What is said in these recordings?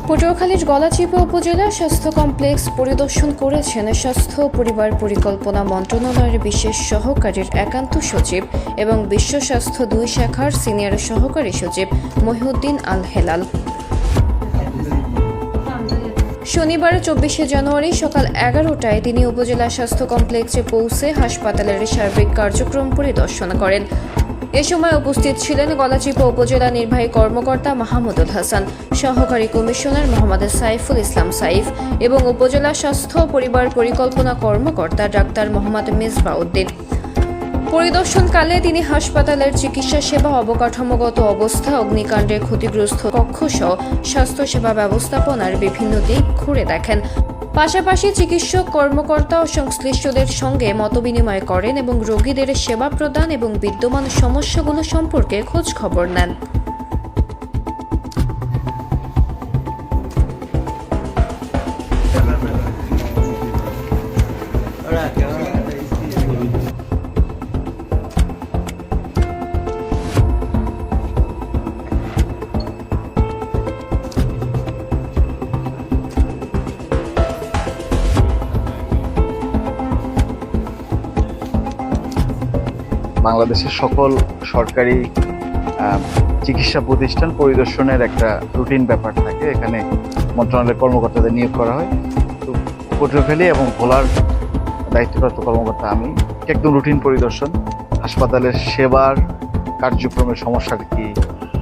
পটুয়াখালীর গলাচিপা উপজেলা স্বাস্থ্য কমপ্লেক্স পরিদর্শন করেছেন স্বাস্থ্য পরিবার পরিকল্পনা মন্ত্রণালয়ের বিশেষ সহকারীর একান্ত সচিব এবং বিশ্ব স্বাস্থ্য 2 শাখার সিনিয়র সহকারী সচিব মহিউদ্দিন আল হেলাল। শনিবার 24 জানুয়ারি সকাল 11টায় তিনি উপজেলা স্বাস্থ্য কমপ্লেক্সে পৌঁছে হাসপাতালের সার্বিক কার্যক্রম পরিদর্শন করেন। এ সময় উপস্থিত ছিলেন গলাচিপা উপজেলা নির্বাহী কর্মকর্তা মাহমুদুল হাসান, সহকারী কমিশনার মোহাম্মদ সাইফুল ইসলাম সাইফ এবং উপজেলা স্বাস্থ্য পরিবার পরিকল্পনা কর্মকর্তা ডাক্তার মোহাম্মদ মিসবাউদ্দিন। পরিদর্শনকালে তিনি হাসপাতালের চিকিৎসা সেবা, অবকাঠামোগত অবস্থা, অগ্নিকাণ্ডে ক্ষতিগ্রস্ত কক্ষসহ স্বাস্থ্যসেবা ব্যবস্থাপনার বিভিন্ন দিক ঘুরে দেখেন। পাশাপাশি চিকিৎসক, কর্মকর্তা ও সংশ্লিষ্টদের সঙ্গে মতবিনিময় করেন এবং রোগীদের সেবা প্রদান এবং বিদ্যমান সমস্যাগুলো সম্পর্কে খোঁজ খবর নেন। বাংলাদেশের সকল সরকারি চিকিৎসা প্রতিষ্ঠান পরিদর্শনের একটা রুটিন ব্যাপার থাকে। এখানে মন্ত্রণালয়ের কর্মকর্তাদের নিয়োগ করা হয়। তো পটুয়াখালী এবং ভোলার দায়িত্বপ্রাপ্ত কর্মকর্তা আমি একদম রুটিন পরিদর্শন, হাসপাতালের সেবার কার্যক্রমের সমস্যা কী,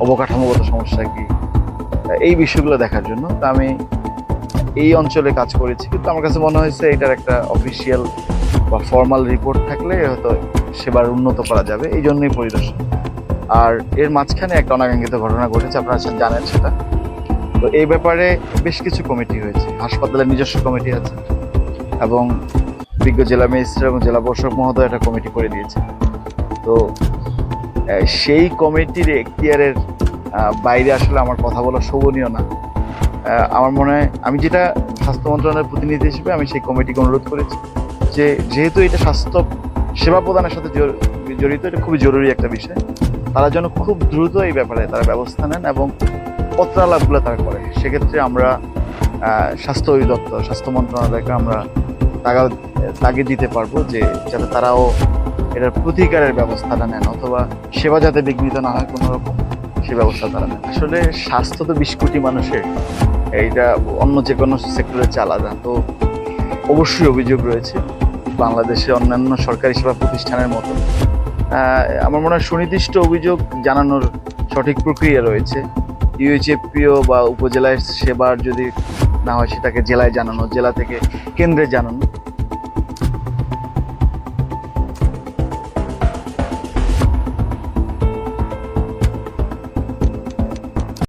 অবকাঠামোগত সমস্যা কী, এই বিষয়গুলো দেখার জন্য। তো আমি এই অঞ্চলে কাজ করেছি, কিন্তু আমার কাছে মনে হয়েছে এটার একটা অফিসিয়াল বা ফর্মাল রিপোর্ট থাকলে হয়তো সেবার উন্নত করা যাবে, এই জন্যই পরিদর্শন। আর এর মাঝখানে একটা অনাকাঙ্ক্ষিত ঘটনা ঘটেছে, আপনারা জানেন সেটা। তো এই ব্যাপারে বেশ কিছু কমিটি হয়েছে, হাসপাতালের নিজস্ব কমিটি আছে এবং বিজ্ঞ জেলা ম্যাজিস্ট্রেট এবং জেলা প্রশাসক মহোদয় একটা কমিটি করে দিয়েছে। তো সেই কমিটির এখতিয়ারের বাইরে আসলে আমার কথা বলা শোভনীয় না। আমার মনে হয় আমি যেটা স্বাস্থ্য মন্ত্রণালয়ের প্রতিনিধি হিসেবে আমি সেই কমিটিকে অনুরোধ করেছি যে যেহেতু এটা স্বাস্থ্য সেবা প্রদানের সাথে জড়িত, এটা খুবই জরুরি একটা বিষয়, তারা যেন খুব দ্রুত এই ব্যাপারে তারা ব্যবস্থা নেন এবং পত্রালাপগুলো তারা করে। সেক্ষেত্রে আমরা স্বাস্থ্য অধিদপ্তর, স্বাস্থ্য মন্ত্রণালয়কে আমরা তাগিদ দিতে পারবো যে যাতে তারাও এটার প্রতিকারের ব্যবস্থাটা নেন, অথবা সেবা যাতে বিঘ্নিত না হয় কোনো রকম, সে ব্যবস্থা তারা নেন। আসলে স্বাস্থ্য তো 20 কোটি মানুষের, এইটা অন্য যে কোনো সেক্টরের চেয়ে আলাদা। তো অবশ্যই অভিযোগ রয়েছে বাংলাদেশে অন্যান্য সরকারি সেবা প্রতিষ্ঠানের মতো। আমার মনে হয় সুনির্দিষ্ট অভিযোগ জানানোর সঠিক প্রক্রিয়া রয়েছে। ইউএইচএফপিও বা উপজেলায় সেবার যদি না হয় সেটাকে জেলায় জানানো, জেলা থেকে কেন্দ্রে জানানো,